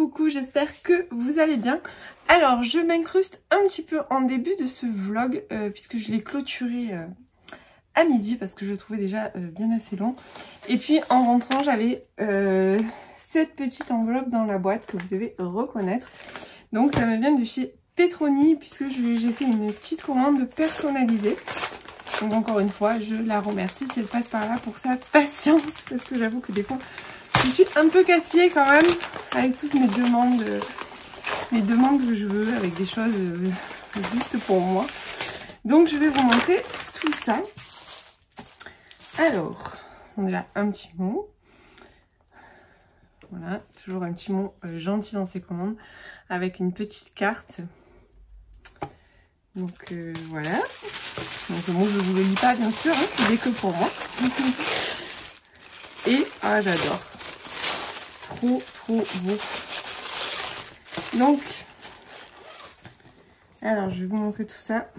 coucou, j'espère que vous allez bien. Alors, je m'incruste un petit peu en début de ce vlog, puisque je l'ai clôturé à midi, parce que je le trouvais déjà bien assez long. Et puis, en rentrant, j'avais cette petite enveloppe dans la boîte que vous devez reconnaître. Donc, ça me vient de chez Petroni, puisque j'ai fait une petite commande personnalisée. Donc, encore une fois, je la remercie si elle passe par là pour sa patience, parce que j'avoue que des fois, je suis un peu casse-pied quand même, avec toutes mes demandes que je veux, avec des choses juste pour moi. Donc, je vais vous montrer tout ça. Alors, on a un petit mot. Voilà, toujours un petit mot gentil dans ses commandes, avec une petite carte. Donc, voilà. Donc, moi, je ne vous le lis pas, bien sûr, hein, il n'est que pour moi. Et, ah, j'adore. Trop beau. Donc, alors, je vais vous montrer tout ça.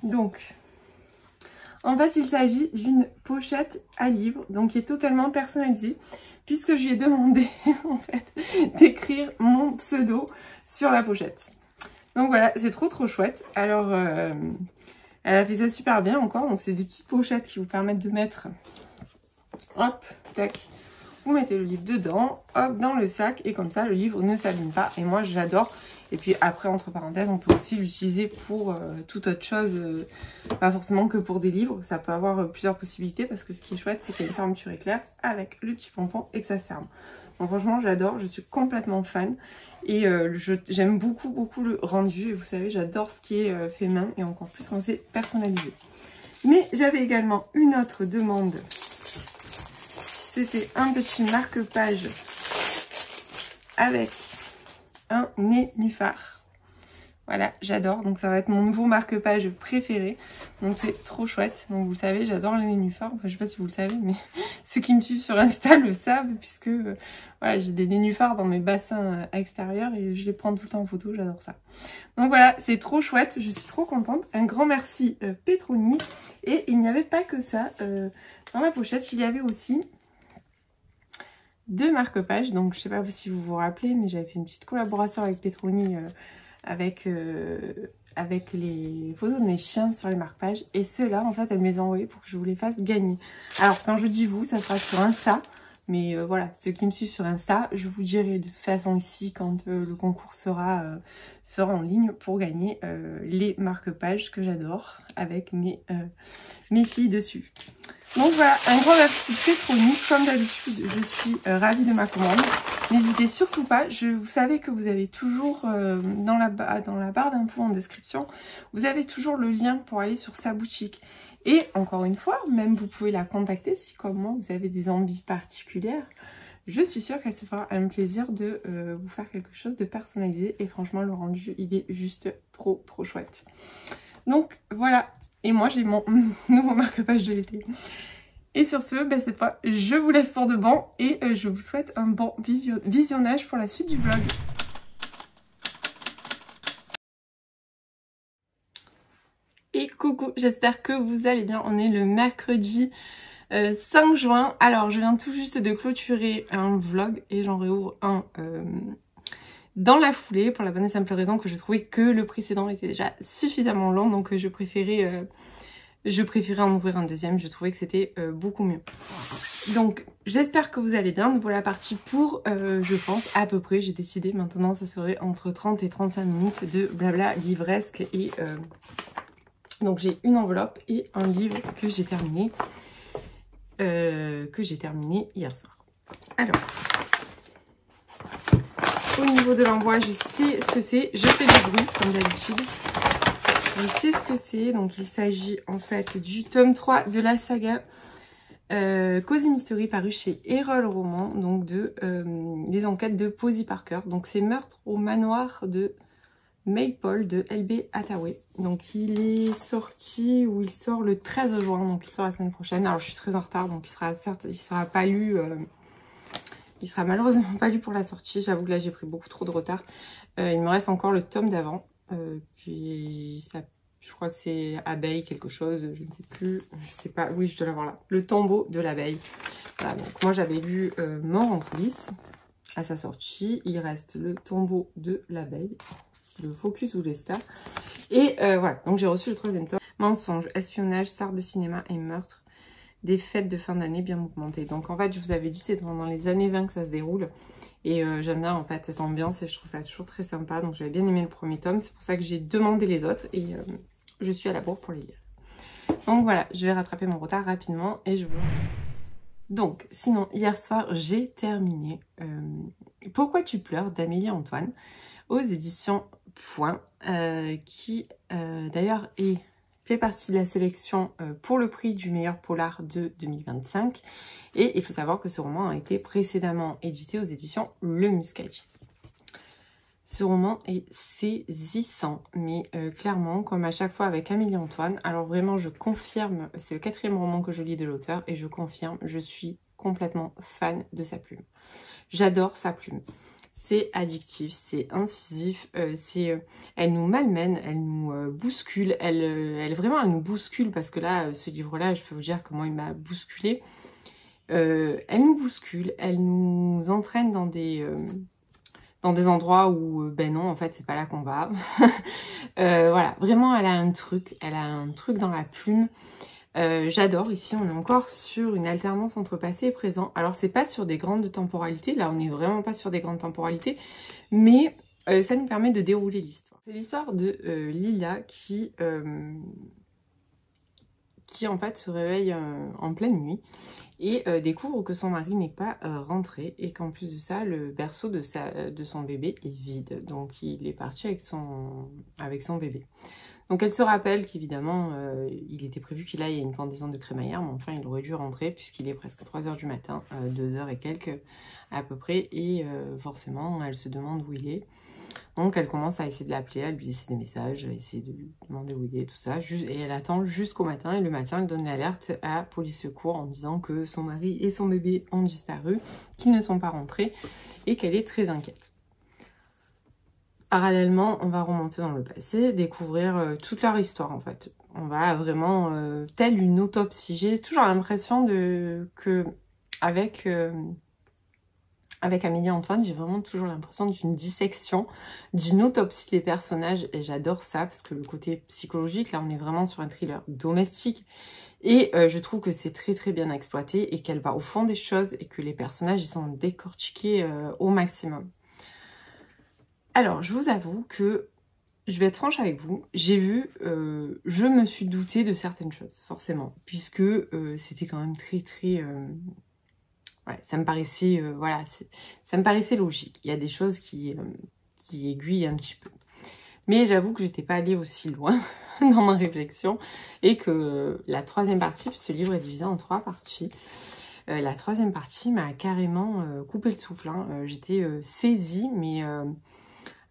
Donc, en fait, il s'agit d'une pochette à livre, donc qui est totalement personnalisée, puisque je lui ai demandé, en fait, d'écrire mon pseudo sur la pochette. Donc voilà, c'est trop chouette. Alors, elle a fait ça super bien encore. Donc, c'est des petites pochettes qui vous permettent de mettre, hop, tac, vous mettez le livre dedans, hop, dans le sac, et comme ça, le livre ne s'abîme pas. Et moi, j'adore. Et puis après, entre parenthèses, on peut aussi l'utiliser pour toute autre chose, pas forcément que pour des livres. Ça peut avoir plusieurs possibilités, parce que ce qui est chouette, c'est qu'il y a une fermeture éclair avec le petit pompon et que ça se ferme. Donc franchement, j'adore, je suis complètement fan. Et j'aime beaucoup le rendu. Et vous savez, j'adore ce qui est fait main, et encore plus quand c'est personnalisé. Mais j'avais également une autre demande. C'était un petit marque-page avec un nénuphar. Voilà, j'adore. Donc ça va être mon nouveau marque-page préféré. Donc c'est trop chouette. Donc vous le savez, j'adore les nénuphars. Enfin, je sais pas si vous le savez, mais ceux qui me suivent sur Insta le savent, puisque voilà, j'ai des nénuphars dans mes bassins extérieurs et je les prends tout le temps en photo. J'adore ça. Donc voilà, c'est trop chouette. Je suis trop contente. Un grand merci Petroni. Et il n'y avait pas que ça dans la pochette. Il y avait aussi deux marque-pages. Donc je sais pas si vous vous rappelez, mais j'avais fait une petite collaboration avec Petroni avec les photos de mes chiens sur les marque-pages. Et ceux-là, en fait, elle me les a envoyés pour que je vous les fasse gagner. Alors quand je dis vous, ça sera sur Insta. Mais voilà, ceux qui me suivent sur Insta, je vous dirai de toute façon ici quand le concours sera en ligne pour gagner les marque-pages que j'adore avec mes filles dessus. Donc voilà, un grand merci Petroni. Comme d'habitude, je suis ravie de ma commande. N'hésitez surtout pas, vous savez que vous avez toujours dans la barre d'infos en description, vous avez toujours le lien pour aller sur sa boutique. Et encore une fois, même vous pouvez la contacter si comme moi vous avez des envies particulières. Je suis sûre qu'elle se fera un plaisir de vous faire quelque chose de personnalisé. Et franchement, le rendu, il est juste trop chouette. Donc voilà, et moi j'ai mon nouveau marque-page de l'été. Et sur ce, ben, cette fois, je vous laisse pour de bon et je vous souhaite un bon visionnage pour la suite du vlog. Et coucou, j'espère que vous allez bien. On est le mercredi 5 juin. Alors, je viens tout juste de clôturer un vlog et j'en réouvre un dans la foulée pour la bonne et simple raison que je trouvais que le précédent était déjà suffisamment long. Donc, je préférais en ouvrir un deuxième. Je trouvais que c'était beaucoup mieux. Donc, j'espère que vous allez bien. Nous voilà partis pour, je pense, à peu près. J'ai décidé maintenant, ça serait entre 30 et 35 minutes de blabla livresque et... Donc j'ai une enveloppe et un livre que j'ai terminé hier soir. Alors, au niveau de l'envoi, je sais ce que c'est. Je fais du bruit comme d'habitude. Je sais ce que c'est. Donc il s'agit en fait du tome 3 de la saga Cozy Mystery paru chez Erol Roman. Donc de les enquêtes de Posy Parker. Donc c'est Meurtre au manoir de Maypole de LB Hathaway. Donc il est sorti, ou il sort le 13 juin, donc il sort la semaine prochaine. Alors je suis très en retard, donc il sera pas lu, il sera malheureusement pas lu pour la sortie. J'avoue que là j'ai pris beaucoup trop de retard. Il me reste encore le tome d'avant, je crois que c'est abeille quelque chose, je ne sais plus, je sais pas, oui je dois l'avoir là, le tombeau de l'abeille. Voilà, donc moi j'avais lu Mort en coulisses. à sa sortie. Il reste le tombeau de l'abeille, si le focus vous l'espère. Et voilà, donc j'ai reçu le 3e tome. Mensonge, espionnage, star de cinéma et meurtre. Des fêtes de fin d'année bien mouvementées. Donc en fait, je vous avais dit, c'est pendant les années 20 que ça se déroule. Et j'aime bien en fait cette ambiance et je trouve ça toujours très sympa. Donc j'avais bien aimé le 1er tome. C'est pour ça que j'ai demandé les autres et je suis à la bourre pour les lire. Donc voilà, je vais rattraper mon retard rapidement et je vous... Donc, sinon, hier soir, j'ai terminé Pourquoi tu pleures d'Amélie Antoine aux éditions Point, qui d'ailleurs fait partie de la sélection pour le prix du meilleur polar de 2025. Et il faut savoir que ce roman a été précédemment édité aux éditions Le Muscadier. Ce roman est saisissant, mais clairement, comme à chaque fois avec Amélie Antoine, alors vraiment je confirme, c'est le 4e roman que je lis de l'auteur, et je confirme, je suis complètement fan de sa plume. J'adore sa plume. C'est addictif, c'est incisif, elle nous malmène, elle nous bouscule, elle nous bouscule, parce que là, ce livre-là, je peux vous dire que moi, il m'a bousculé. Elle nous bouscule, elle nous entraîne dans des endroits où, ben non, en fait, c'est pas là qu'on va. Voilà, vraiment, elle a un truc dans la plume. J'adore. Ici, on est encore sur une alternance entre passé et présent. Alors, c'est pas sur des grandes temporalités. Là, on n'est vraiment pas sur des grandes temporalités. Mais ça nous permet de dérouler l'histoire. C'est l'histoire de Lila qui en fait se réveille en pleine nuit et découvre que son mari n'est pas rentré et qu'en plus de ça, le berceau de son bébé est vide. Donc il est parti avec son bébé. Donc elle se rappelle qu'évidemment, il était prévu qu'il aille à une pendaison de crémaillère, mais enfin il aurait dû rentrer puisqu'il est presque 3 h du matin, 2 h et quelques à peu près, et forcément elle se demande où il est. Donc elle commence à essayer de l'appeler, à lui laisser des messages, à essayer de lui demander où il est, tout ça. Et elle attend jusqu'au matin. Et le matin, elle donne l'alerte à Police Secours en disant que son mari et son bébé ont disparu, qu'ils ne sont pas rentrés et qu'elle est très inquiète. Parallèlement, on va remonter dans le passé, découvrir toute leur histoire en fait. On va vraiment, telle une autopsie. J'ai toujours l'impression que avec Amélie Antoine, j'ai vraiment toujours l'impression d'une dissection, d'une autopsie des personnages. Et j'adore ça parce que le côté psychologique, là on est vraiment sur un thriller domestique. Et je trouve que c'est très très bien exploité et qu'elle va au fond des choses et que les personnages ils sont décortiqués au maximum. Alors je vous avoue que, je vais être franche avec vous, j'ai vu, je me suis doutée de certaines choses forcément. Puisque c'était quand même très très... ouais, ça me paraissait, voilà, ça me paraissait logique. Il y a des choses qui aiguillent un petit peu. Mais j'avoue que j'étais pas allée aussi loin dans ma réflexion. Et que la 3e partie, ce livre est divisé en 3 parties. La 3e partie m'a carrément coupé le souffle. Hein. J'étais saisie, mais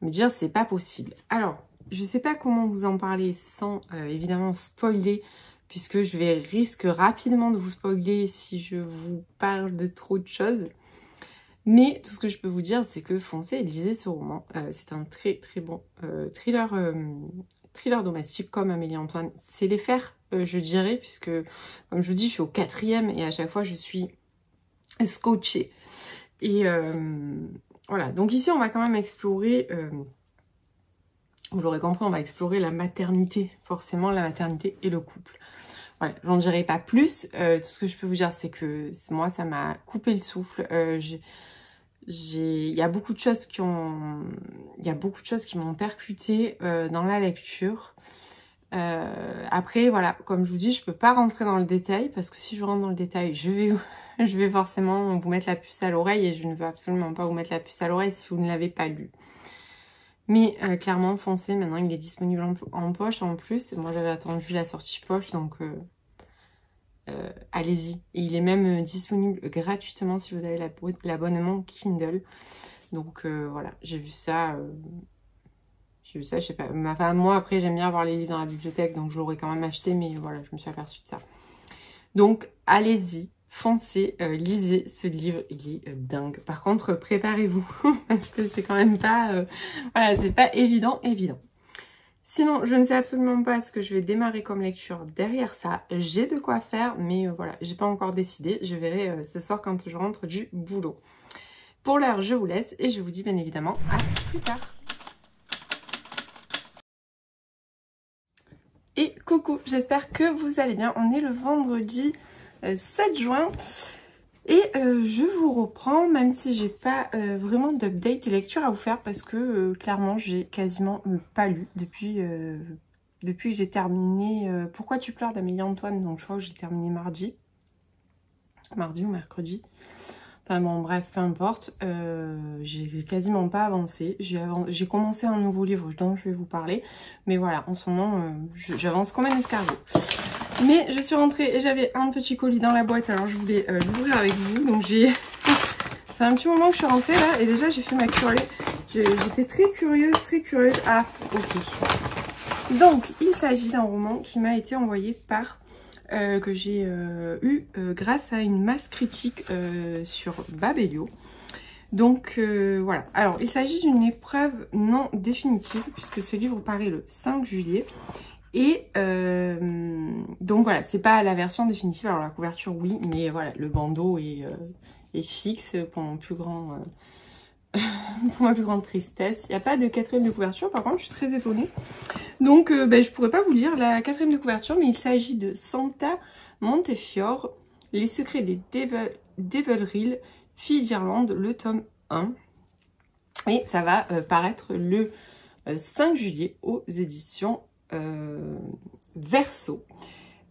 me dire c'est pas possible. Alors, je sais pas comment vous en parler sans évidemment spoiler, puisque je risque rapidement de vous spoiler si je vous parle de trop de choses. Mais tout ce que je peux vous dire, c'est que foncez et lisez ce roman. C'est un très très bon thriller domestique comme Amélie Antoine. C'est les faire, je dirais, puisque comme je vous dis, je suis au 4e et à chaque fois je suis scotchée. Et voilà, donc ici on va quand même explorer... vous l'aurez compris, on va explorer la maternité, forcément la maternité et le couple. Voilà, j'en dirai pas plus. Tout ce que je peux vous dire, c'est que moi, ça m'a coupé le souffle. Il y a beaucoup de choses qui m'ont percuté dans la lecture. Après, voilà, comme je vous dis, je peux pas rentrer dans le détail parce que si je rentre dans le détail, je vais forcément vous mettre la puce à l'oreille et je ne veux absolument pas vous mettre la puce à l'oreille si vous ne l'avez pas lu. Mais clairement, foncez, maintenant il est disponible en poche en plus. Moi j'avais attendu la sortie poche, donc allez-y. Et il est même disponible gratuitement si vous avez l'abonnement Kindle. Donc voilà, j'ai vu ça, je sais pas. Enfin, moi après j'aime bien avoir les livres dans la bibliothèque, donc je l'aurais quand même acheté, mais voilà, je me suis aperçue de ça. Donc allez-y. Foncez, lisez ce livre, il est dingue. Par contre, préparez-vous, parce que c'est quand même pas... voilà, c'est pas évident. Sinon, je ne sais absolument pas ce que je vais démarrer comme lecture derrière ça. J'ai de quoi faire, mais voilà, j'ai pas encore décidé. Je verrai ce soir quand je rentre du boulot. Pour l'heure, je vous laisse et je vous dis bien évidemment à plus tard. Et coucou, j'espère que vous allez bien. On est le vendredi 7 juin. Et je vous reprends, même si j'ai pas vraiment d'update lecture à vous faire parce que clairement j'ai quasiment pas lu depuis que j'ai terminé Pourquoi tu pleures d'Amélie Antoine. Donc je crois que j'ai terminé mardi ou mercredi. Enfin bon bref, peu importe, j'ai quasiment pas avancé. J'ai commencé un nouveau livre dont je vais vous parler. Mais voilà, en ce moment j'avance comme un escargot. Mais je suis rentrée et j'avais un petit colis dans la boîte, alors je voulais l'ouvrir avec vous. Donc j'ai... C'est un petit moment que je suis rentrée là et déjà j'ai fait ma curée. J'étais très curieuse. Ah, ok. Donc il s'agit d'un roman qui m'a été envoyé par... que j'ai eu grâce à une masse critique sur Babelio. Donc voilà. Alors il s'agit d'une épreuve non définitive puisque ce livre paraît le 5 juillet. Et donc voilà, c'est pas la version définitive. Alors la couverture oui, mais voilà, le bandeau est fixe pour mon plus grand pour ma plus grande tristesse. Il n'y a pas de quatrième de couverture, par contre je suis très étonnée. Donc je pourrais pas vous lire la quatrième de couverture, mais il s'agit de Santa Montefiore, Les secrets des Devilrill, Filles d'Irlande, le tome 1. Et ça va paraître le 5 juillet aux éditions Verso.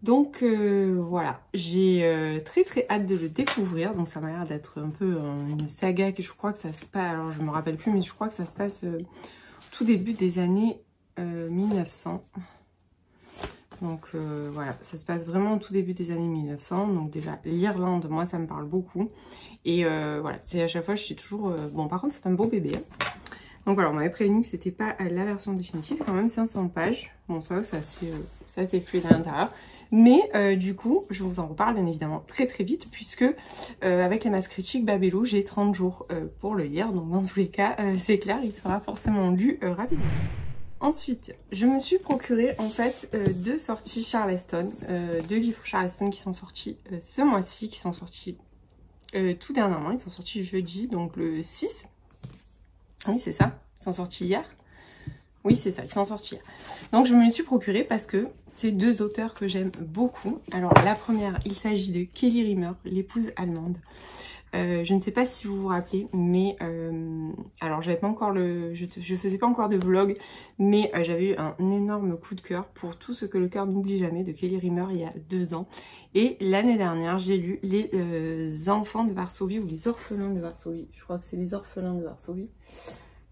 Donc voilà, j'ai très hâte de le découvrir. Donc ça m'a l'air d'être un peu une saga que je crois que ça se passe, alors je me rappelle plus, mais je crois que ça se passe tout début des années 1900. Donc voilà, ça se passe vraiment au tout début des années 1900. Donc déjà l'Irlande, moi ça me parle beaucoup. Et voilà, c'est à chaque fois je suis toujours... Bon par contre c'est un beau bébé. Donc voilà, on m'avait prévenu que c'était pas la version définitive, quand même 500 pages. Bon, ça c'est assez fluide à l'intérieur. Mais du coup, je vous en reparle bien évidemment très vite, puisque avec les masses critiques Babelio, j'ai 30 jours pour le lire. Donc dans tous les cas, c'est clair, il sera forcément lu rapidement. Ensuite, je me suis procuré en fait deux sorties Charleston, deux livres Charleston qui sont sortis ce mois-ci, qui sont sortis tout dernièrement. Ils sont sortis jeudi, donc le 6. Oui, c'est ça. Ils sont sortis hier. Oui, c'est ça. Ils sont sortis hier. Donc, je me les suis procurés parce que c'est deux auteurs que j'aime beaucoup. Alors, la première, il s'agit de Kelly Rimmer, l'épouse allemande. Je ne sais pas si vous vous rappelez, mais alors j'avais pas encore je faisais pas encore de vlog, mais j'avais eu un énorme coup de cœur pour Tout ce que le cœur n'oublie jamais de Kelly Rimmer il y a 2 ans. Et l'année dernière, j'ai lu Les enfants de Varsovie ou Les orphelins de Varsovie. Je crois que c'est Les orphelins de Varsovie,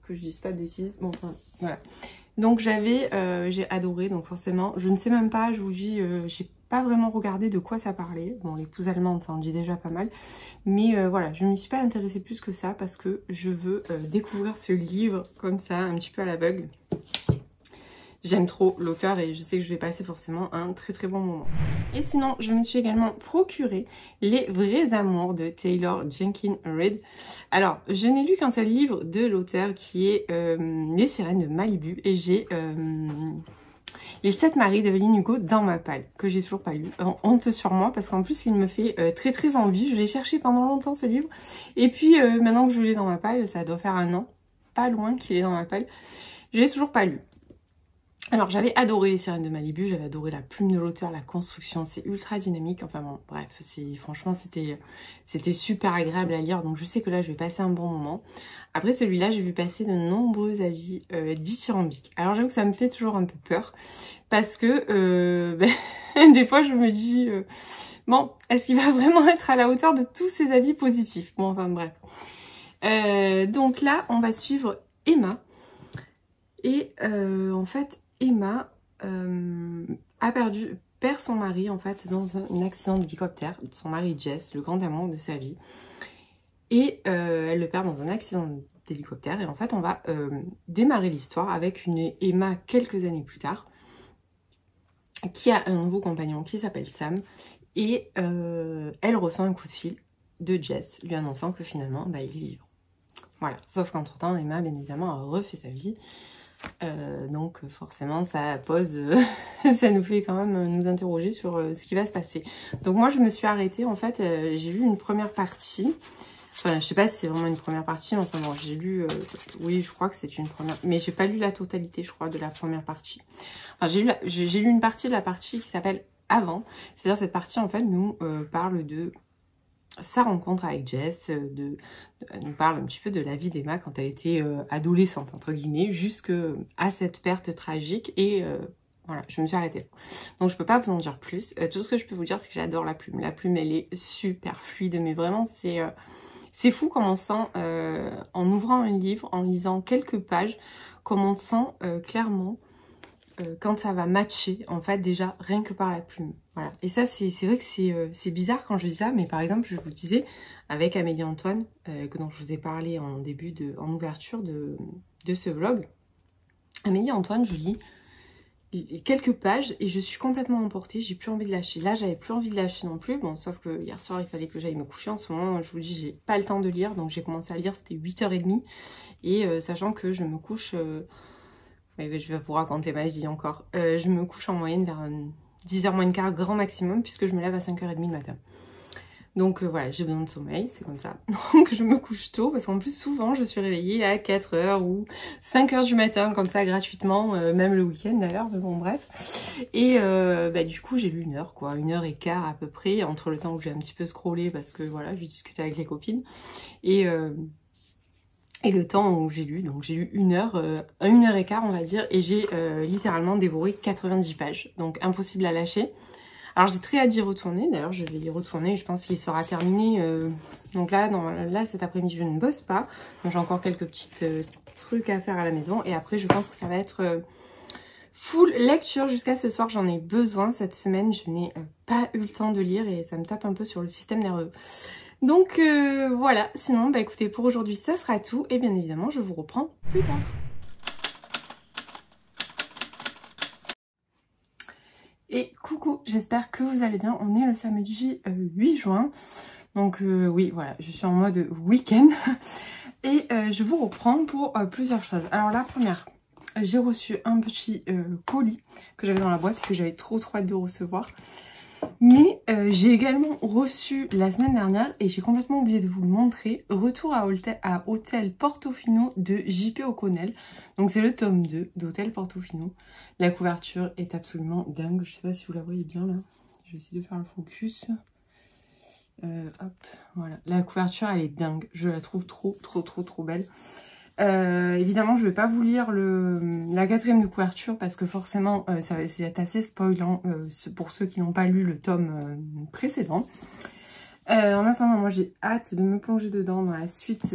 que je dise pas de bêtises. Bon, enfin, voilà. Donc j'ai adoré, donc forcément, je ne sais même pas, je vous dis, j'ai pas vraiment regardé de quoi ça parlait. Bon, l'épouse allemande, ça en dit déjà pas mal. Mais voilà, je ne m'y suis pas intéressée plus que ça parce que je veux découvrir ce livre comme ça, un petit peu à l'aveugle. J'aime trop l'auteur et je sais que je vais passer forcément un très bon moment. Et sinon, je me suis également procuré Les vrais amours de Taylor Jenkins Reid. Alors, je n'ai lu qu'un seul livre de l'auteur qui est Les sirènes de Malibu et j'ai... Les 7 maris d'Evelyn Hugo dans ma palle, que j'ai toujours pas lu. Honte sur moi, parce qu'en plus il me fait très envie. Je l'ai cherché pendant longtemps ce livre. Et puis maintenant que je l'ai dans ma palle, ça doit faire 1 an, pas loin qu'il est dans ma palle, je l'ai toujours pas lu. Alors j'avais adoré Les sirènes de Malibu, j'avais adoré la plume de l'auteur, la construction, c'est ultra dynamique. Enfin bon, bref, franchement c'était super agréable à lire. Donc je sais que là je vais passer un bon moment. Après celui-là, j'ai vu passer de nombreux avis dithyrambiques. Alors j'avoue que ça me fait toujours un peu peur. Parce que des fois je me dis, bon, est-ce qu'il va vraiment être à la hauteur de tous ces avis positifs? Bon, enfin bref. Donc là, on va suivre Emma. Et en fait, Emma perd son mari en fait dans un accident d'hélicoptère. Son mari Jess, le grand amour de sa vie. Et elle le perd dans un accident d'hélicoptère. Et en fait, on va démarrer l'histoire avec une Emma quelques années plus tard, qui a un nouveau compagnon qui s'appelle Sam. Et elle reçoit un coup de fil de Jess, lui annonçant que finalement, il est vivant. Voilà, sauf qu'entre temps, Emma, bien évidemment, a refait sa vie. Donc forcément ça pose ça nous fait quand même nous interroger sur ce qui va se passer. Donc moi je me suis arrêtée en fait, j'ai lu une première partie. Enfin, je sais pas si c'est vraiment une première partie, mais enfin bon, j'ai lu, oui, je crois que c'est une première, mais j'ai pas lu la totalité, je crois, de la première partie. Enfin, j'ai lu une partie de la partie qui s'appelle Avant. C'est-à-dire cette partie, en fait, nous parle de sa rencontre avec Jess, elle nous parle un petit peu de la vie d'Emma quand elle était adolescente, entre guillemets, jusqu'à cette perte tragique et... voilà, je me suis arrêtée là. Donc je peux pas vous en dire plus. Tout ce que je peux vous dire, c'est que j'adore la plume. La plume, elle est super fluide, mais vraiment, c'est fou comme on sent, en ouvrant un livre, en lisant quelques pages, comme on sent clairement quand ça va matcher, en fait, déjà, rien que par la plume. Voilà. Et ça, c'est vrai que c'est bizarre quand je dis ça, mais par exemple, je vous disais, avec Amélie Antoine, dont je vous ai parlé en ouverture de ce vlog, Amélie Antoine, je lis quelques pages et je suis complètement emportée, j'ai plus envie de lâcher. Là, j'avais plus envie de lâcher non plus, bon, sauf que hier soir, il fallait que j'aille me coucher. En ce moment, je vous dis, j'ai pas le temps de lire, donc j'ai commencé à lire, c'était 8h30, et sachant que je me couche... oui, je vais vous raconter ma vie encore. Je me couche en moyenne vers 10h moins le quart, grand maximum, puisque je me lève à 5h30 le matin. Donc voilà, j'ai besoin de sommeil, c'est comme ça. Donc je me couche tôt, parce qu'en plus souvent je suis réveillée à 4h ou 5h du matin, comme ça gratuitement, même le week-end d'ailleurs, mais bon bref. Et du coup j'ai lu 1h quoi, 1h15 à peu près, entre le temps où j'ai un petit peu scrollé, parce que voilà, j'ai discuté avec les copines. Et le temps où j'ai lu, donc j'ai lu 1h15 on va dire, et j'ai littéralement dévoré 90 pages, donc impossible à lâcher. Alors j'ai très hâte d'y retourner, d'ailleurs je vais y retourner, je pense qu'il sera terminé, donc là cet après-midi je ne bosse pas, donc j'ai encore quelques petits trucs à faire à la maison, et après je pense que ça va être full lecture jusqu'à ce soir. J'en ai besoin cette semaine, je n'ai pas eu le temps de lire et ça me tape un peu sur le système nerveux. Donc voilà, sinon bah écoutez, pour aujourd'hui ça sera tout, et bien évidemment je vous reprends plus tard. Et coucou, j'espère que vous allez bien. On est le samedi 8 juin. Donc oui, voilà, je suis en mode week-end. Et je vous reprends pour plusieurs choses. Alors la première, j'ai reçu un petit colis que j'avais dans la boîte, que j'avais trop hâte de recevoir. Mais j'ai également reçu la semaine dernière, et j'ai complètement oublié de vous le montrer, Retour à Hôtel Portofino de J.P. O'Connell. Donc c'est le tome 2 d'Hôtel Portofino. La couverture est absolument dingue, je sais pas si vous la voyez bien là. Je vais essayer de faire le focus. Hop, voilà. La couverture elle est dingue, je la trouve trop belle. Évidemment je vais pas vous lire la 4e de couverture parce que forcément c'est assez spoilant pour ceux qui n'ont pas lu le tome précédent. En attendant, moi j'ai hâte de me plonger dedans dans la suite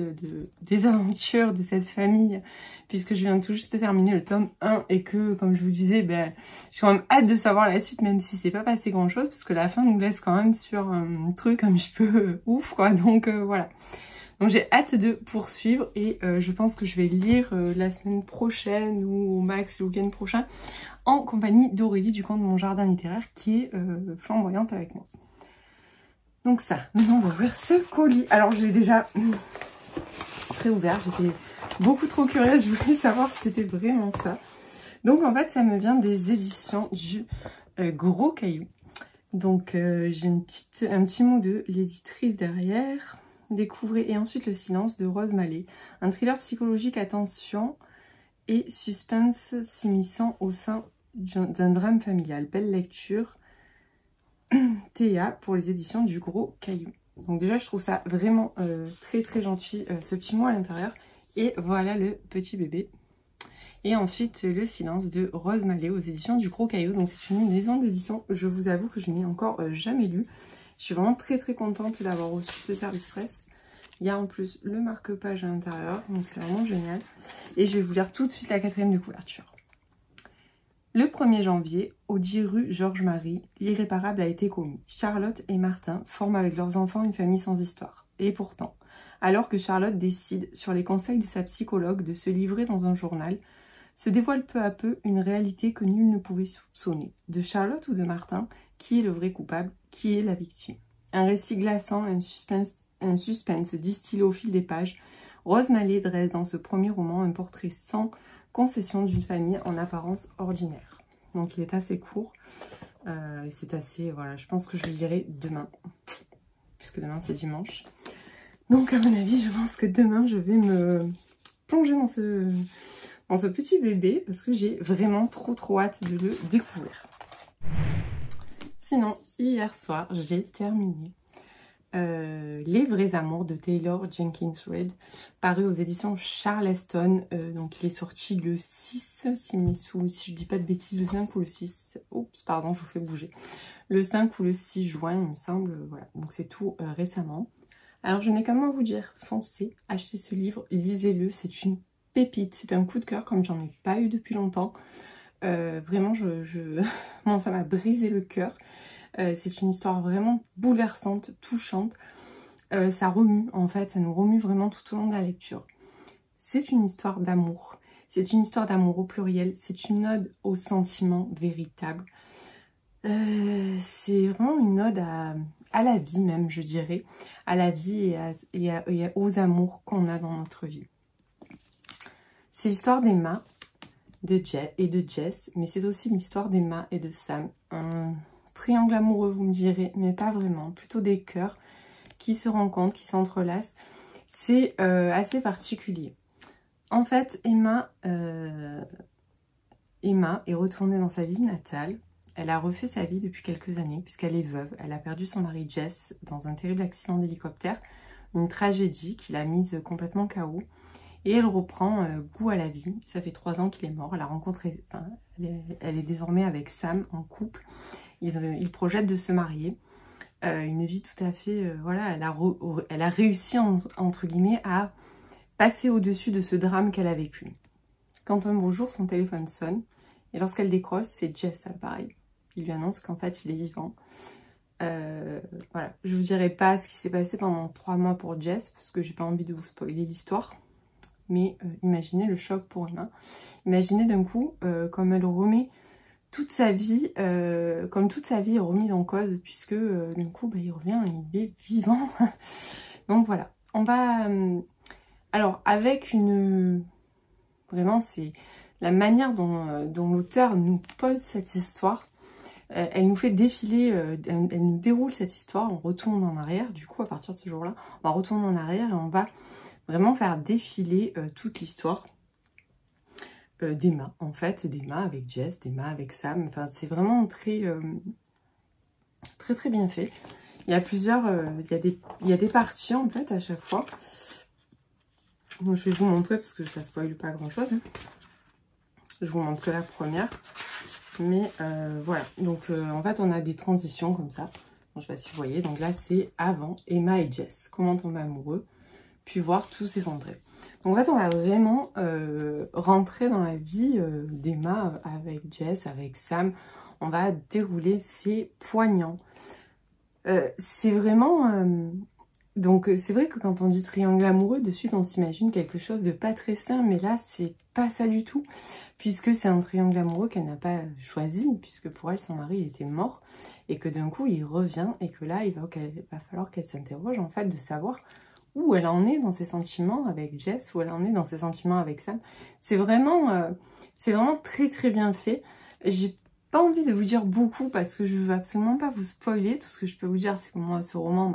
des aventures de cette famille, puisque je viens tout juste de terminer le tome 1 et que, comme je vous disais, j'ai quand même hâte de savoir la suite, même si c'est pas passé grand chose, parce que la fin nous laisse quand même sur un truc un petit peu ouf quoi, donc voilà. Donc j'ai hâte de poursuivre et je pense que je vais lire la semaine prochaine ou au max le week-end prochain en compagnie d'Aurélie du compte Mon Jardin Littéraire qui est flamboyante avec moi. Donc ça, maintenant on va ouvrir ce colis. Alors je l'ai déjà préouvert, j'étais beaucoup trop curieuse, je voulais savoir si c'était vraiment ça. Donc en fait ça me vient des éditions du Gros Caillou. Donc j'ai un petit mot de l'éditrice derrière. Découvrez Et ensuite le silence de Rose Mallet. Un thriller psychologique à tension et suspense s'immisçant au sein d'un drame familial. Belle lecture. Théa pour les éditions du Gros Caillou. Donc déjà je trouve ça vraiment très gentil, ce petit mot à l'intérieur. Et voilà le petit bébé. Et ensuite le silence de Rose Mallet aux éditions du Gros Caillou. Donc c'est une maison d'édition, je vous avoue que je n'ai encore jamais lu. Je suis vraiment très contente d'avoir reçu ce service presse. Il y a en plus le marque-page à l'intérieur, donc c'est vraiment génial. Et je vais vous lire tout de suite la 4e de couverture. Le 1er janvier, au 10 rue Georges-Marie, l'irréparable a été commis. Charlotte et Martin forment avec leurs enfants une famille sans histoire. Et pourtant, alors que Charlotte décide, sur les conseils de sa psychologue, de se livrer dans un journal, se dévoile peu à peu une réalité que nul ne pouvait soupçonner. De Charlotte ou de Martin, qui est le vrai coupable, qui est la victime? Un récit glaçant, un suspense distillé au fil des pages. Rose Mallet dresse dans ce premier roman un portrait sans concession d'une famille en apparence ordinaire. Donc il est assez court, c'est assez, voilà, je pense que je le lirai demain, puisque demain c'est dimanche. Donc à mon avis, je pense que demain, je vais me plonger dans ce petit bébé parce que j'ai vraiment trop hâte de le découvrir. Sinon, hier soir, j'ai terminé Les Vrais Amours de Taylor Jenkins Reid, paru aux éditions Charleston. Donc il est sorti le 6, si je dis pas de bêtises, le 5 ou le 6. Oups, pardon, je vous fais bouger. Le 5 ou le 6 juin, il me semble. Voilà, donc c'est tout récemment. Alors je n'ai qu'à vous dire, foncez, achetez ce livre, lisez-le, c'est une pépite, c'est un coup de cœur comme j'en ai pas eu depuis longtemps. Vraiment, bon, ça m'a brisé le cœur. C'est une histoire vraiment bouleversante, touchante. Ça remue, en fait, ça nous remue vraiment tout au long de la lecture. C'est une histoire d'amour. C'est une histoire d'amour au pluriel. C'est une ode aux sentiments véritables. C'est vraiment une ode à la vie même, je dirais. À la vie et aux amours qu'on a dans notre vie. C'est l'histoire d'Emma et de Jess, mais c'est aussi l'histoire d'Emma et de Sam. Un triangle amoureux, vous me direz, mais pas vraiment. Plutôt des cœurs qui se rencontrent, qui s'entrelacent. C'est assez particulier. En fait, Emma est retournée dans sa ville natale. Elle a refait sa vie depuis quelques années, puisqu'elle est veuve. Elle a perdu son mari Jess dans un terrible accident d'hélicoptère. Une tragédie qui l'a mise complètement KO. Et elle reprend goût à la vie. Ça fait 3 ans qu'il est mort. Elle a rencontré, enfin, elle est désormais avec Sam en couple. Ils projettent de se marier. Une vie tout à fait... voilà, elle a réussi, entre guillemets, à passer au-dessus de ce drame qu'elle a vécu. Quand un beau jour, son téléphone sonne. Et lorsqu'elle décroche, c'est Jess à l'appareil. Il lui annonce qu'en fait, il est vivant. Voilà, je vous dirai pas ce qui s'est passé pendant 3 mois pour Jess, parce que j'ai pas envie de vous spoiler l'histoire. Mais imaginez le choc pour Emma. Imaginez d'un coup, comme elle remet toute sa vie, comme toute sa vie est remise en cause, puisque d'un coup, bah, il revient, il est vivant. Donc voilà, on va... alors, avec une... Vraiment, c'est la manière dont l'auteur nous pose cette histoire. Elle nous fait défiler, elle nous déroule cette histoire, on retourne en arrière. Du coup, à partir de ce jour-là, on va retourner en arrière et on va vraiment faire défiler toute l'histoire d'Emma, en fait, d'Emma avec Jess, d'Emma avec Sam. Enfin, c'est vraiment très bien fait. Il y a plusieurs, il y a des parties en fait à chaque fois. Donc, je vais vous montrer parce que je ne spoil pas grand-chose. Hein. Je vous montre que la première. Mais voilà, donc en fait on a des transitions comme ça. Bon, je sais pas si vous voyez, donc là c'est avant Emma et Jess. Comment tomber amoureux, puis voir tout s'effondrer. Donc en fait on va vraiment rentrer dans la vie d'Emma avec Jess, avec Sam. On va dérouler, c'est poignant. C'est vraiment... donc c'est vrai que quand on dit triangle amoureux, de suite on s'imagine quelque chose de pas très sain, mais là c'est pas ça du tout, puisque c'est un triangle amoureux qu'elle n'a pas choisi, puisque pour elle son mari était mort, et que d'un coup il revient, et que là il va falloir qu'elle s'interroge en fait de savoir où elle en est dans ses sentiments avec Jess, où elle en est dans ses sentiments avec Sam. C'est vraiment très bien fait. J'ai pas envie de vous dire beaucoup parce que je veux absolument pas vous spoiler. Tout ce que je peux vous dire, c'est que moi ce roman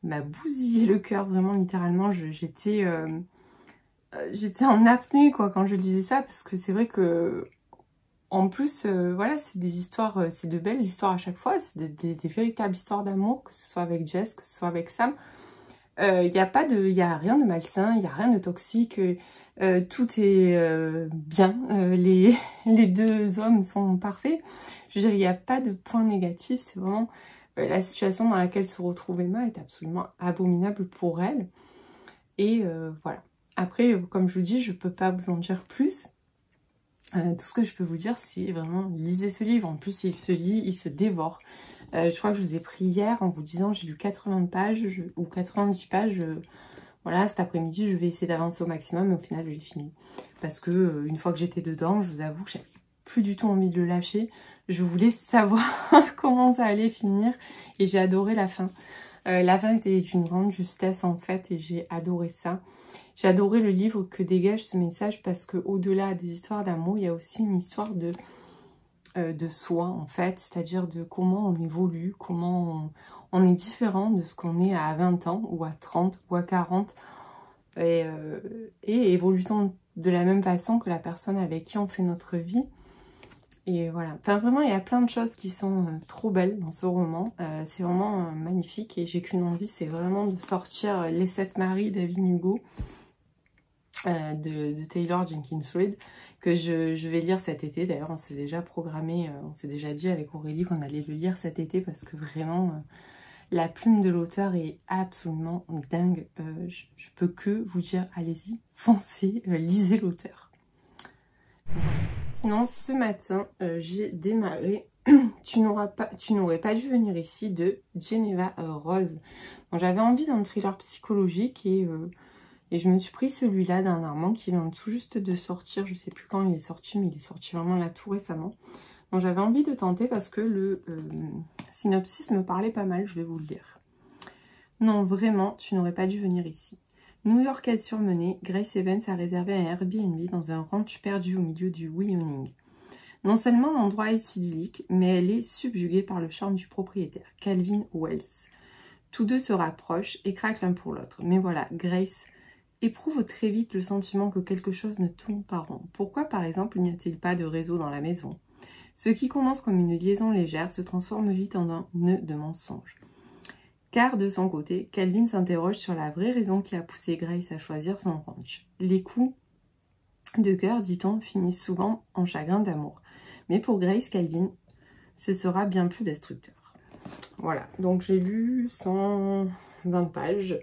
m'a bousillé le cœur, vraiment littéralement. J'étais en apnée quoi quand je lisais ça, parce que c'est vrai que en plus voilà, c'est des histoires, c'est de belles histoires à chaque fois, c'est des véritables histoires d'amour, que ce soit avec Jess, que ce soit avec Sam. Il y a rien de malsain, il n'y a rien de toxique, tout est bien, les deux hommes sont parfaits. Je veux dire, il n'y a pas de point négatif, c'est vraiment la situation dans laquelle se retrouve Emma est absolument abominable pour elle. Et voilà. Après, comme je vous dis, je ne peux pas vous en dire plus. Tout ce que je peux vous dire, c'est vraiment lisez ce livre. En plus, il se lit, il se dévore. Je crois que je vous ai pris hier en vous disant j'ai lu 80 pages ou 90 pages. Voilà, cet après-midi, je vais essayer d'avancer au maximum, mais au final, je l'ai fini. Parce que une fois que j'étais dedans, je vous avoue que j'avais plus du tout envie de le lâcher. Je voulais savoir comment ça allait finir et j'ai adoré la fin. La fin était d'une grande justesse en fait et j'ai adoré ça. J'ai adoré le livre que dégage ce message parce que au-delà des histoires d'amour, il y a aussi une histoire de soi en fait, c'est-à-dire de comment on évolue, comment on est différent de ce qu'on est à 20 ans ou à 30 ou à 40 et évoluons de la même façon que la personne avec qui on fait notre vie. Et voilà, enfin vraiment il y a plein de choses qui sont trop belles dans ce roman, c'est vraiment magnifique et j'ai qu'une envie, c'est vraiment de sortir Les Sept Maris d'Evelyn Hugo de Taylor Jenkins Reid, que je vais lire cet été. D'ailleurs on s'est déjà programmé, on s'est déjà dit avec Aurélie qu'on allait le lire cet été parce que vraiment la plume de l'auteur est absolument dingue, je peux que vous dire allez-y, foncez, lisez l'auteur. Sinon, ce matin, j'ai démarré Tu n'aurais pas dû venir ici de Geneva Rose. J'avais envie d'un thriller psychologique et je me suis pris celui-là dernièrement qui vient tout juste de sortir. Je sais plus quand il est sorti, mais il est sorti vraiment là tout récemment. Donc j'avais envie de tenter parce que le synopsis me parlait pas mal, je vais vous le lire. Non, vraiment, tu n'aurais pas dû venir ici. New-Yorkaise surmenée, Grace Evans a réservé un Airbnb dans un ranch perdu au milieu du Wyoming. Non seulement l'endroit est idyllique, mais elle est subjuguée par le charme du propriétaire, Calvin Wells. Tous deux se rapprochent et craquent l'un pour l'autre. Mais voilà, Grace éprouve très vite le sentiment que quelque chose ne tourne pas rond. Pourquoi, par exemple, n'y a-t-il pas de réseau dans la maison? Ce qui commence comme une liaison légère se transforme vite en un nœud de mensonge. Car de son côté, Calvin s'interroge sur la vraie raison qui a poussé Grace à choisir son ranch. Les coups de cœur, dit-on, finissent souvent en chagrin d'amour. Mais pour Grace, Calvin, ce sera bien plus destructeur. Voilà, donc j'ai lu 120 pages.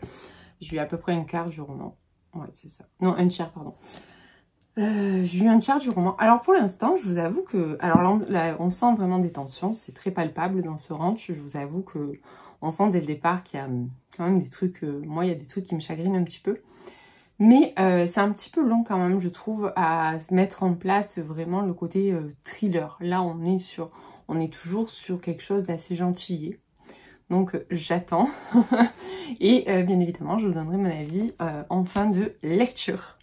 J'ai eu à peu près un quart du roman. Ouais, c'est ça. Non, un tiers, pardon. J'ai eu un tiers du roman. Alors pour l'instant, je vous avoue que... Alors là, on sent vraiment des tensions. C'est très palpable dans ce ranch. Je vous avoue que... On sent dès le départ qu'il y a quand même des trucs... moi, il y a des trucs qui me chagrinent un petit peu. Mais c'est un petit peu long quand même, je trouve, à mettre en place vraiment le côté thriller. Là, on est toujours sur quelque chose d'assez gentil. Donc, j'attends. Et bien évidemment, je vous donnerai mon avis en fin de lecture.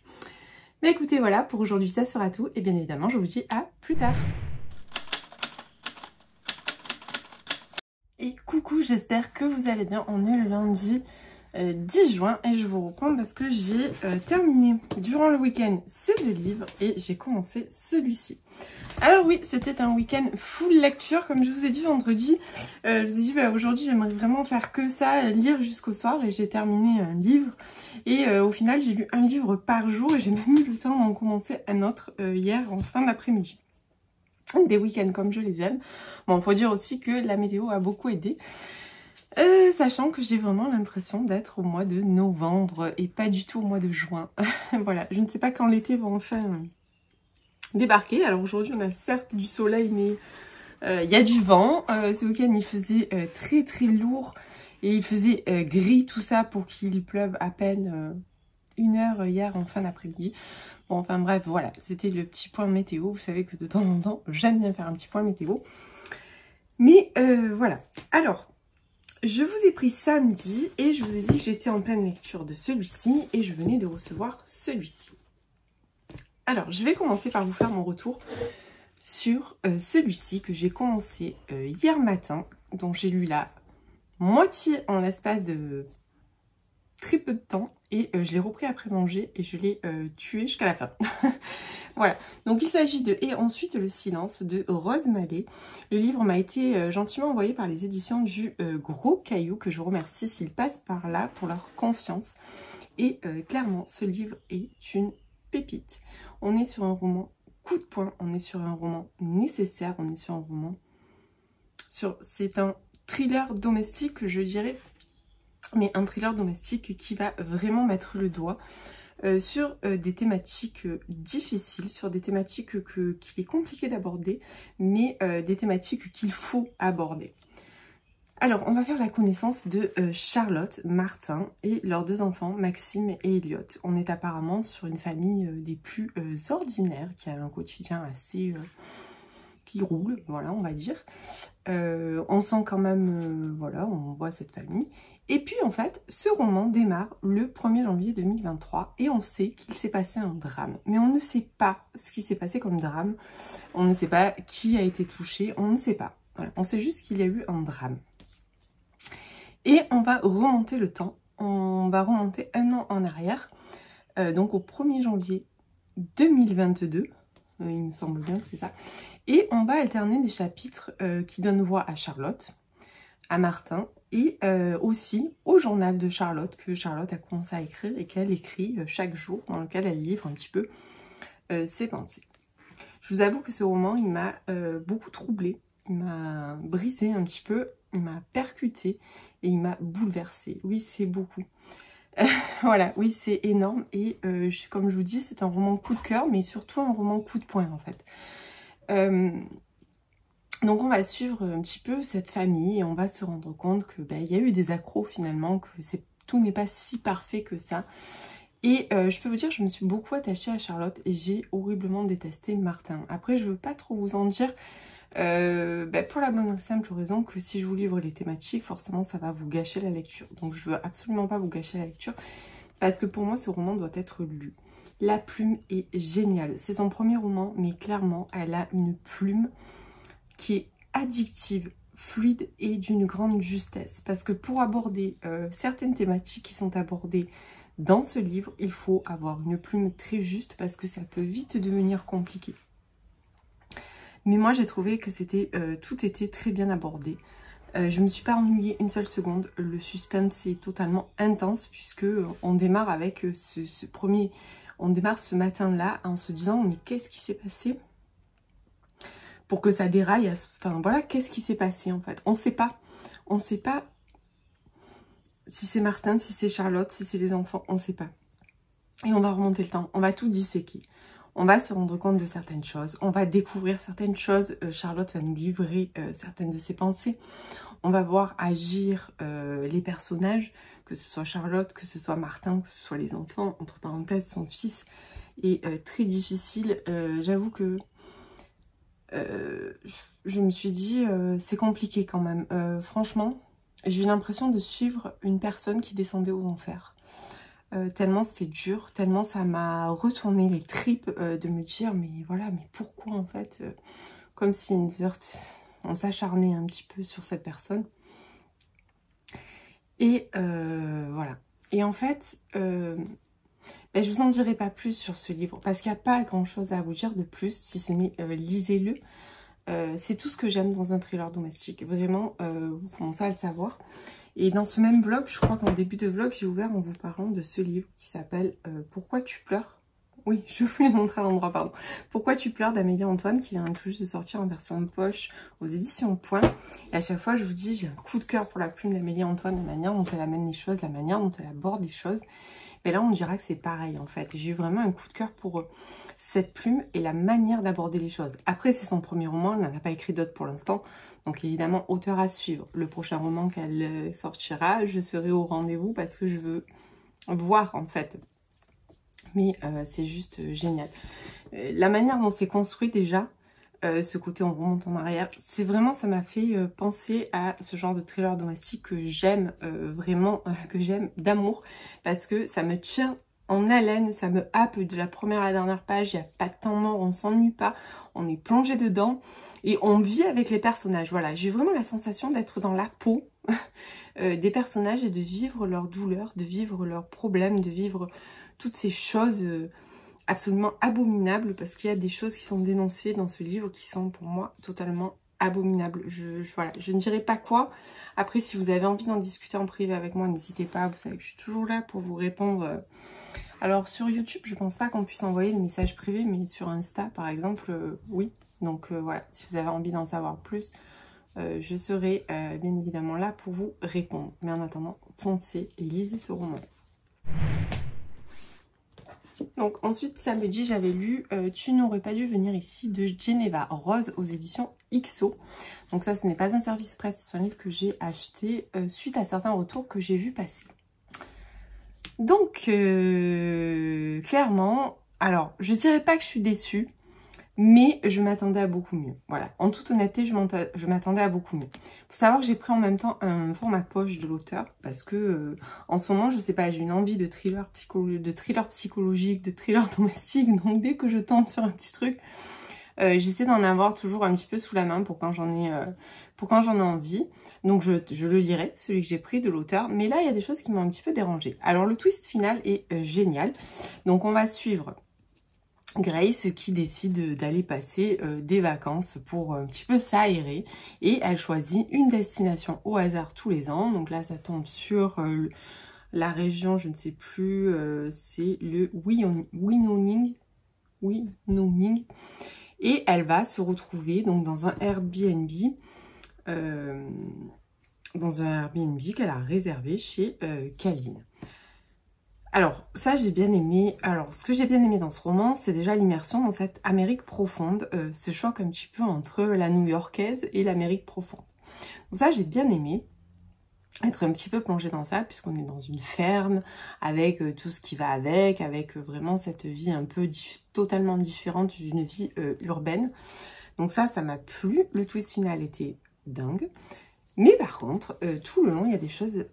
Mais écoutez, voilà, pour aujourd'hui, ça sera tout. Et bien évidemment, je vous dis à plus tard. Et coucou, j'espère que vous allez bien. On est le lundi 10 juin et je vous reprends parce que j'ai terminé durant le week-end ces deux livres et j'ai commencé celui-ci. Alors oui, c'était un week-end full lecture, comme je vous ai dit vendredi. Je vous ai dit aujourd'hui j'aimerais vraiment faire que ça, lire jusqu'au soir, et j'ai terminé un livre. Et au final j'ai lu un livre par jour et j'ai même eu le temps d'en commencer un autre hier en fin d'après-midi. Des week-ends comme je les aime. Bon, il faut dire aussi que la météo a beaucoup aidé. Sachant que j'ai vraiment l'impression d'être au mois de novembre et pas du tout au mois de juin. Voilà, je ne sais pas quand l'été va enfin débarquer. Alors aujourd'hui on a certes du soleil mais il y a du vent. Ce week-end il faisait très très lourd et il faisait gris tout ça pour qu'il pleuve à peine 1 heure hier en fin d'après-midi. Bon enfin bref voilà, c'était le petit point météo. Vous savez que de temps en temps j'aime bien faire un petit point météo. Mais voilà, alors... Je vous ai pris samedi et je vous ai dit que j'étais en pleine lecture de celui-ci et je venais de recevoir celui-ci. Alors, je vais commencer par vous faire mon retour sur celui-ci que j'ai commencé hier matin, dont j'ai lu la moitié en l'espace de très peu de temps et je l'ai repris après manger et je l'ai tué jusqu'à la fin. Voilà, donc il s'agit de Et ensuite le silence de Rose Mallet. Le livre m'a été gentiment envoyé par les éditions du Gros Caillou, que je remercie s'ils passent par là pour leur confiance. Et clairement, ce livre est une pépite. On est sur un roman coup de poing, on est sur un roman nécessaire, on est sur un roman... C'est un thriller domestique, je dirais, mais un thriller domestique qui va vraiment mettre le doigt sur des thématiques difficiles, sur des thématiques qu'il est compliqué d'aborder, mais des thématiques qu'il faut aborder. Alors, on va faire la connaissance de Charlotte, Martin et leurs 2 enfants, Maxime et Elliot. On est apparemment sur une famille des plus ordinaires, qui a un quotidien assez... qui roule, voilà, on va dire. On sent quand même, voilà, on voit cette famille. Et puis, en fait, ce roman démarre le 1er janvier 2023 et on sait qu'il s'est passé un drame. Mais on ne sait pas ce qui s'est passé comme drame. On ne sait pas qui a été touché, on ne sait pas. Voilà, on sait juste qu'il y a eu un drame. Et on va remonter le temps, on va remonter 1 an en arrière, donc au 1er janvier 2022, il me semble bien que c'est ça. Et on va alterner des chapitres qui donnent voix à Charlotte, à Martin, et aussi au journal de Charlotte, que Charlotte a commencé à écrire et qu'elle écrit chaque jour, dans lequel elle livre un petit peu ses pensées. Je vous avoue que ce roman, il m'a beaucoup troublée, il m'a brisé un petit peu, il m'a percuté et il m'a bouleversée. Oui, c'est beaucoup. Voilà, oui, c'est énorme et comme je vous dis, c'est un roman coup de cœur, mais surtout un roman coup de poing en fait. Donc on va suivre un petit peu cette famille et on va se rendre compte que y a eu des accros finalement, que tout n'est pas si parfait que ça. Et je peux vous dire, je me suis beaucoup attachée à Charlotte et j'ai horriblement détesté Martin. Après, je veux pas trop vous en dire, pour la bonne et simple raison que si je vous livre les thématiques, forcément ça va vous gâcher la lecture. Donc je veux absolument pas vous gâcher la lecture, parce que pour moi ce roman doit être lu. La plume est géniale, c'est son premier roman, mais clairement elle a une plume qui est addictive, fluide et d'une grande justesse. Parce que pour aborder certaines thématiques qui sont abordées dans ce livre, il faut avoir une plume très juste parce que ça peut vite devenir compliqué. Mais moi j'ai trouvé que tout était très bien abordé. Je me suis pas ennuyée une seule seconde. Le suspense est totalement intense puisque on démarre avec on démarre ce matin-là en se disant mais qu'est-ce qui s'est passé pour que ça déraille. Enfin voilà, qu'est-ce qui s'est passé en fait? On sait pas. On sait pas si c'est Martin, si c'est Charlotte, si c'est les enfants, on sait pas. Et on va remonter le temps, on va tout disséquer. On va se rendre compte de certaines choses, on va découvrir certaines choses, Charlotte va nous livrer certaines de ses pensées. On va voir agir les personnages, que ce soit Charlotte, que ce soit Martin, que ce soit les enfants, entre parenthèses son fils est très difficile. J'avoue que je me suis dit c'est compliqué quand même. Franchement, j'ai eu l'impression de suivre une personne qui descendait aux enfers. Tellement c'était dur, tellement ça m'a retourné les tripes de me dire mais voilà, mais pourquoi en fait comme si on s'acharnait un petit peu sur cette personne. Et voilà. Et en fait, je vous en dirai pas plus sur ce livre parce qu'il n'y a pas grand chose à vous dire de plus, si ce n'est lisez-le. C'est tout ce que j'aime dans un thriller domestique. Vraiment, vous commencez à le savoir. Et dans ce même vlog, je crois qu'en début de vlog, j'ai ouvert en vous parlant de ce livre qui s'appelle Pourquoi tu pleures? Oui, je vous l'ai montré à l'endroit, pardon. Pourquoi tu pleures d'Amélie Antoine, qui vient tout juste de sortir en version de poche aux éditions Point. Et à chaque fois, je vous dis, j'ai un coup de cœur pour la plume d'Amélie Antoine, la manière dont elle amène les choses, la manière dont elle aborde les choses. Mais là, on dira que c'est pareil, en fait. J'ai eu vraiment un coup de cœur pour cette plume et la manière d'aborder les choses. Après, c'est son premier roman, elle n'en a pas écrit d'autres pour l'instant. Donc évidemment, auteur à suivre. Le prochain roman qu'elle sortira, je serai au rendez-vous parce que je veux voir, en fait. Mais c'est juste génial. La manière dont c'est construit déjà, ce côté on remonte en arrière, c'est vraiment, ça m'a fait penser à ce genre de thriller domestique que j'aime vraiment, que j'aime d'amour, parce que ça me tient en haleine, ça me happe de la première à la dernière page, il n'y a pas de temps mort, on ne s'ennuie pas, on est plongé dedans et on vit avec les personnages. Voilà, j'ai vraiment la sensation d'être dans la peau des personnages et de vivre leurs douleurs, de vivre leurs problèmes, de vivre toutes ces choses absolument abominables, parce qu'il y a des choses qui sont dénoncées dans ce livre qui sont pour moi totalement abominables. Voilà, je ne dirai pas quoi. Après, si vous avez envie d'en discuter en privé avec moi, n'hésitez pas, vous savez que je suis toujours là pour vous répondre. Alors sur YouTube, je pense pas qu'on puisse envoyer des messages privés, mais sur Insta par exemple, oui. Donc voilà, si vous avez envie d'en savoir plus, je serai bien évidemment là pour vous répondre. Mais en attendant, foncez et lisez ce roman. Donc ensuite, samedi, j'avais lu Tu n'aurais pas dû venir ici de Geneva Rose aux éditions XO. Donc ça, ce n'est pas un service presse, c'est un livre que j'ai acheté suite à certains retours que j'ai vu passer. Donc, clairement, alors, je dirais pas que je suis déçue, mais je m'attendais à beaucoup mieux. Voilà, en toute honnêteté, je m'attendais à beaucoup mieux. Faut savoir que j'ai pris en même temps un format poche de l'auteur, parce que en ce moment, je sais pas, j'ai une envie de thriller psychologique, de thriller domestique, donc dès que je tombe sur un petit truc, J'essaie d'en avoir toujours un petit peu sous la main pour quand j'en ai envie. Donc je le lirai, celui que j'ai pris de l'auteur. Mais là, il y a des choses qui m'ont un petit peu dérangée. Alors le twist final est génial. Donc on va suivre Grace qui décide d'aller passer des vacances pour un petit peu s'aérer. Et elle choisit une destination au hasard tous les ans. Donc là, ça tombe sur la région, je ne sais plus, c'est le Wyoming. Et elle va se retrouver donc dans un Airbnb qu'elle a réservé chez Calvin. Alors ça j'ai bien aimé. Alors ce que j'ai bien aimé dans ce roman, c'est déjà l'immersion dans cette Amérique profonde, ce choc un petit peu entre la New-Yorkaise et l'Amérique profonde. Donc ça j'ai bien aimé être un petit peu plongée dans ça, puisqu'on est dans une ferme, avec tout ce qui va avec vraiment cette vie un peu totalement différente d'une vie urbaine. Donc ça m'a plu. Le twist final était dingue. Mais par contre, tout le long, il y a des choses...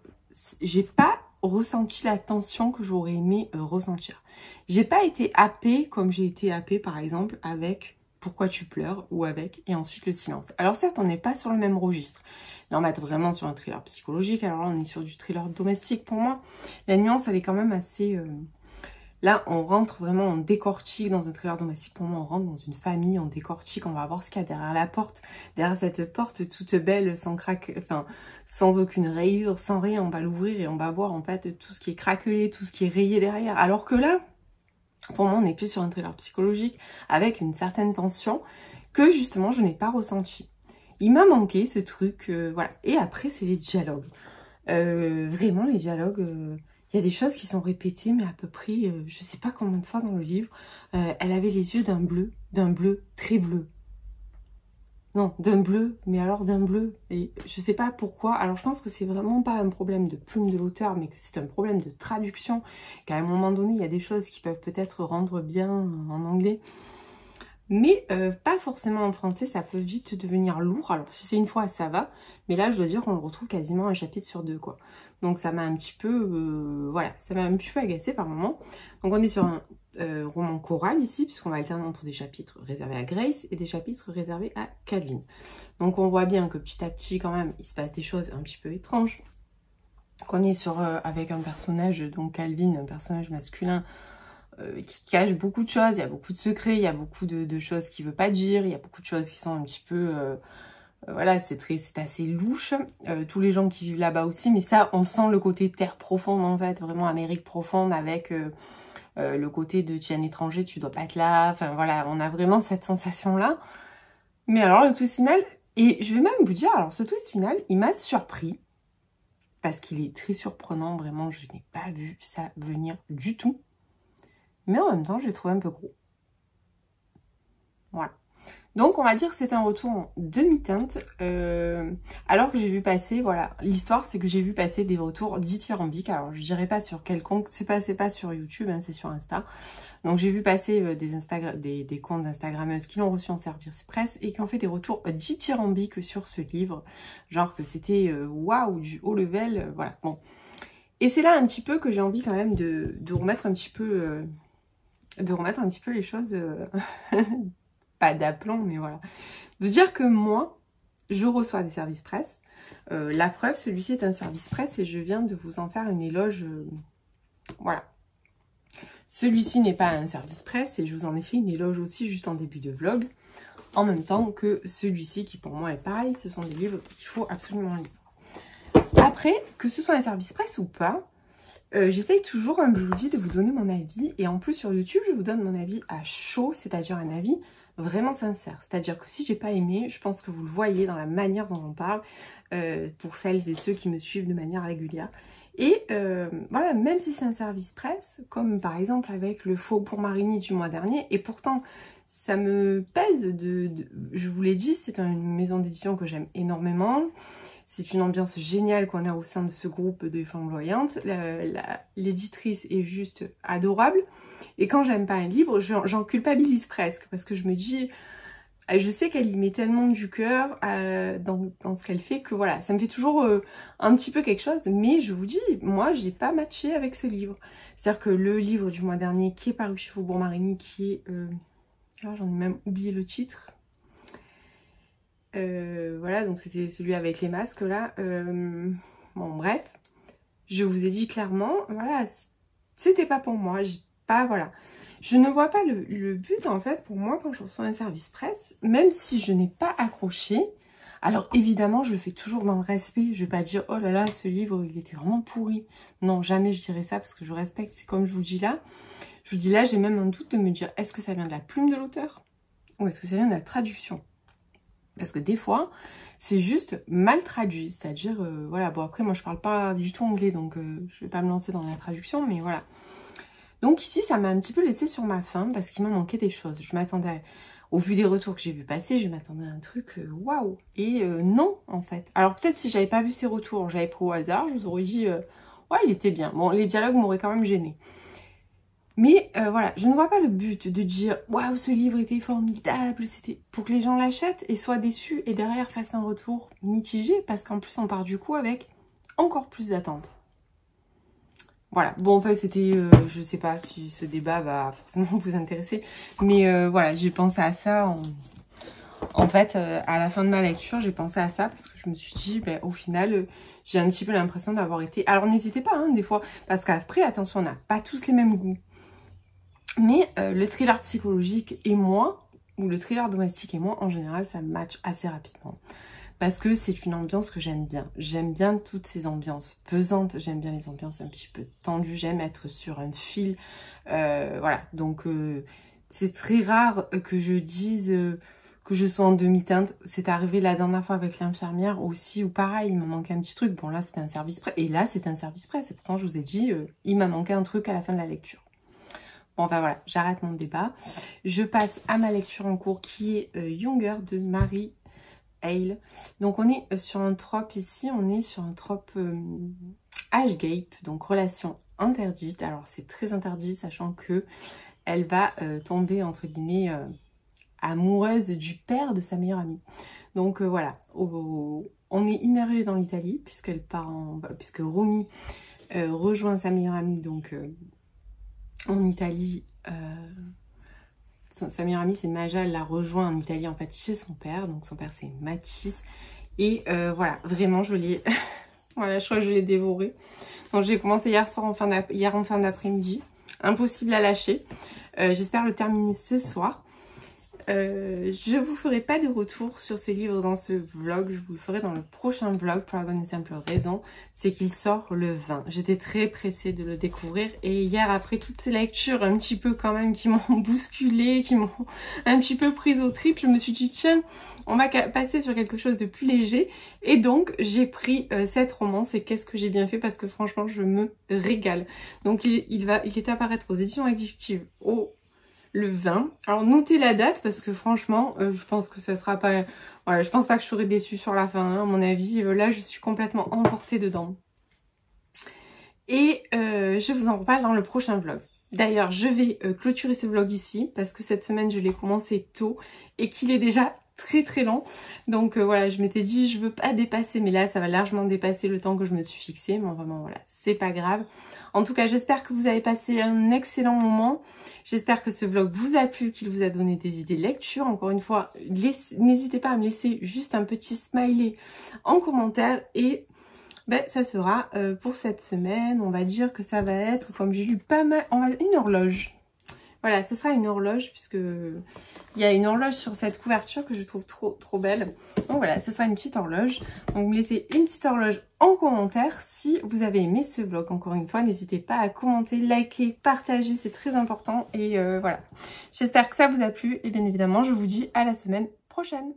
J'ai pas ressenti la tension que j'aurais aimé ressentir. J'ai pas été happée comme j'ai été happée, par exemple, avec Pourquoi tu pleures ou avec Et ensuite le silence. Alors certes, on n'est pas sur le même registre. Là, on va être vraiment sur un thriller psychologique. Alors là, on est sur du thriller domestique pour moi. La nuance, elle est quand même assez... Là, on rentre vraiment, on décortique dans un thriller domestique. Pour moi, on rentre dans une famille, on décortique, on va voir ce qu'il y a derrière la porte. Derrière cette porte toute belle, sans craque, enfin, sans aucune rayure, sans rien. On va l'ouvrir et on va voir en fait tout ce qui est craquelé, tout ce qui est rayé derrière. Alors que là, pour moi, on est plus sur un thriller psychologique avec une certaine tension que justement, je n'ai pas ressenti. Il m'a manqué ce truc, voilà. Et après, c'est les dialogues. Vraiment, les dialogues... Il y a des choses qui sont répétées, mais à peu près, je sais pas combien de fois dans le livre. Elle avait les yeux d'un bleu très bleu. Non, d'un bleu, mais alors d'un bleu. Et je sais pas pourquoi. Alors je pense que c'est vraiment pas un problème de plume de l'auteur, mais que c'est un problème de traduction. Qu'à un moment donné, il y a des choses qui peuvent peut-être rendre bien en anglais. Mais pas forcément en français, ça peut vite devenir lourd. Alors si c'est une fois, ça va. Mais là, je dois dire qu'on le retrouve quasiment un chapitre sur deux, quoi. Donc ça m'a un petit peu, voilà, ça m'a un petit peu agacée par moment. Donc on est sur un roman choral ici, puisqu'on va alterner entre des chapitres réservés à Grace et des chapitres réservés à Calvin. Donc on voit bien que petit à petit, quand même, il se passe des choses un petit peu étranges. Qu'on est sur, avec un personnage, donc Calvin, un personnage masculin, qui cache beaucoup de choses, il y a beaucoup de secrets, il y a beaucoup de choses qu'il ne veut pas dire, il y a beaucoup de choses qui sont un petit peu... voilà, c'est assez louche. Tous les gens qui vivent là-bas aussi, mais ça, on sent le côté terre profonde en fait, vraiment Amérique profonde avec le côté de tu es un étranger, tu dois pas être là. Enfin voilà, on a vraiment cette sensation-là. Mais alors le twist final, et je vais même vous dire, alors ce twist final, il m'a surpris. Parce qu'il est très surprenant, vraiment, je n'ai pas vu ça venir du tout. Mais en même temps, je l'ai trouvé un peu gros. Voilà. Donc, on va dire que c'est un retour en demi-teinte. Alors que j'ai vu passer, voilà, l'histoire, c'est que j'ai vu passer des retours dithyrambiques. Alors, je dirais pas sur quel compte, c'est pas sur YouTube, hein, c'est sur Insta. Donc, j'ai vu passer des comptes d'Instagrammeuses qui l'ont reçu en service presse et qui ont fait des retours dithyrambiques sur ce livre. Genre que c'était waouh, du haut level, voilà. Bon. Et c'est là un petit peu que j'ai envie quand même de remettre un petit peu... les choses, pas d'aplomb, mais voilà. De dire que moi, je reçois des services presse. La preuve, celui-ci est un service presse et je viens de vous en faire une éloge. Voilà. Celui-ci n'est pas un service presse et je vous en ai fait une éloge aussi juste en début de vlog. En même temps que celui-ci qui pour moi est pareil. Ce sont des livres qu'il faut absolument lire. Après, que ce soit un service presse ou pas, j'essaye toujours, comme je vous dis, de vous donner mon avis. Et en plus, sur YouTube, je vous donne mon avis à chaud, c'est-à-dire un avis vraiment sincère. C'est-à-dire que si j'ai pas aimé, je pense que vous le voyez dans la manière dont j'en parle, pour celles et ceux qui me suivent de manière régulière. Et voilà, même si c'est un service presse, comme par exemple avec le Faubourg Marigny du mois dernier, et pourtant, ça me pèse je vous l'ai dit, c'est une maison d'édition que j'aime énormément. C'est une ambiance géniale qu'on a au sein de ce groupe de flamboyantes. L'éditrice est juste adorable. Et quand j'aime pas un livre, j'en culpabilise presque. Parce que je me dis, je sais qu'elle y met tellement du cœur dans ce qu'elle fait que voilà, ça me fait toujours un petit peu quelque chose. Mais je vous dis, moi, j'ai pas matché avec ce livre. C'est-à-dire que le livre du mois dernier qui est paru chez Faubourg Marigny, qui est J'en ai même oublié le titre. Voilà, donc c'était celui avec les masques là. Bon, bref, je vous ai dit clairement, voilà, c'était pas pour moi. Voilà. Je ne vois pas le but en fait pour moi quand je reçois un service presse, même si je n'ai pas accroché. Alors évidemment, je le fais toujours dans le respect. Je vais pas dire, oh là là, ce livre, il était vraiment pourri. Non, jamais je dirais ça parce que je respecte. C'est comme je vous dis là. Je vous dis là, j'ai même un doute de me dire, est-ce que ça vient de la plume de l'auteur ou est-ce que ça vient de la traduction? Parce que des fois, c'est juste mal traduit. C'est-à-dire, voilà, bon après, moi je parle pas du tout anglais, donc je vais pas me lancer dans la traduction, mais voilà. Donc ici, ça m'a un petit peu laissé sur ma faim parce qu'il m'a manqué des choses. Je m'attendais, au vu des retours que j'ai vu passer, je m'attendais à un truc waouh. Et non, en fait. Alors peut-être si j'avais pas vu ces retours, j'avais pris au hasard, je vous aurais dit, ouais, il était bien. Bon, les dialogues m'auraient quand même gêné. Mais voilà, je ne vois pas le but de dire « Waouh, ce livre était formidable !» C'était pour que les gens l'achètent et soient déçus et derrière fassent un retour mitigé parce qu'en plus on part du coup avec encore plus d'attentes. Voilà, bon en fait c'était, je sais pas si ce débat va forcément vous intéresser, mais voilà, j'ai pensé à ça en fait, à la fin de ma lecture, j'ai pensé à ça parce que je me suis dit, ben, au final, j'ai un petit peu l'impression d'avoir été... Alors n'hésitez pas, hein, des fois, parce qu'après, attention, on n'a pas tous les mêmes goûts. Mais le thriller psychologique et moi, ou le thriller domestique et moi, en général, ça match assez rapidement. Parce que c'est une ambiance que j'aime bien. J'aime bien toutes ces ambiances pesantes. J'aime bien les ambiances un petit peu tendues. J'aime être sur un fil. Voilà, donc c'est très rare que je dise que je sois en demi-teinte. C'est arrivé la dernière fois avec l'infirmière aussi, où pareil, il m'a manqué un petit truc. Bon là, c'était un service presse. Et là, c'est un service presse. Et pourtant, je vous ai dit, il m'a manqué un truc à la fin de la lecture. Bon, enfin voilà, j'arrête mon débat. Je passe à ma lecture en cours qui est Younger de Mary Hale. Donc on est sur un trope ici, on est sur un trope age gape, donc relation interdite. Alors c'est très interdit, sachant que elle va tomber entre guillemets amoureuse du père de sa meilleure amie. Donc voilà, on est immergé dans l'Italie puisqu'elle part puisque Romy rejoint sa meilleure amie donc en Italie. Sa meilleure amie c'est Maja, elle la rejoint en Italie en fait chez son père, donc son père c'est Matisse et voilà, vraiment je l'ai voilà, je crois que je l'ai dévoré. Donc j'ai commencé hier en fin d'après-midi, impossible à lâcher. J'espère le terminer ce soir. Je vous ferai pas de retour sur ce livre dans ce vlog, je vous le ferai dans le prochain vlog pour la bonne et simple raison, c'est qu'il sort le 20. J'étais très pressée de le découvrir et hier après toutes ces lectures un petit peu quand même qui m'ont bousculée, qui m'ont un petit peu prise au trip, je me suis dit tiens, on va passer sur quelque chose de plus léger et donc j'ai pris cette romance et qu'est-ce que j'ai bien fait parce que franchement je me régale. Donc il est à paraître aux éditions addictives le 20. Alors notez la date parce que franchement je pense que ce sera pas... Voilà, je pense pas que je serai déçue sur la fin, hein, à mon avis. Là je suis complètement emportée dedans. Et je vous en reparle dans le prochain vlog. D'ailleurs je vais clôturer ce vlog ici parce que cette semaine je l'ai commencé tôt et qu'il est déjà très long. Donc voilà, je m'étais dit je veux pas dépasser, mais là ça va largement dépasser le temps que je me suis fixé. Mais vraiment voilà, c'est pas grave. En tout cas, j'espère que vous avez passé un excellent moment. J'espère que ce vlog vous a plu, qu'il vous a donné des idées de lecture. Encore une fois, n'hésitez pas à me laisser juste un petit smiley en commentaire. Et ben, ça sera pour cette semaine. On va dire que ça va être, comme j'ai lu pas mal, une horloge. Voilà, ce sera une horloge puisque il y a une horloge sur cette couverture que je trouve trop belle. Donc voilà, ce sera une petite horloge. Donc vous me laissez une petite horloge en commentaire si vous avez aimé ce vlog. Encore une fois, n'hésitez pas à commenter, liker, partager, c'est très important. Et voilà, j'espère que ça vous a plu. Et bien évidemment, je vous dis à la semaine prochaine.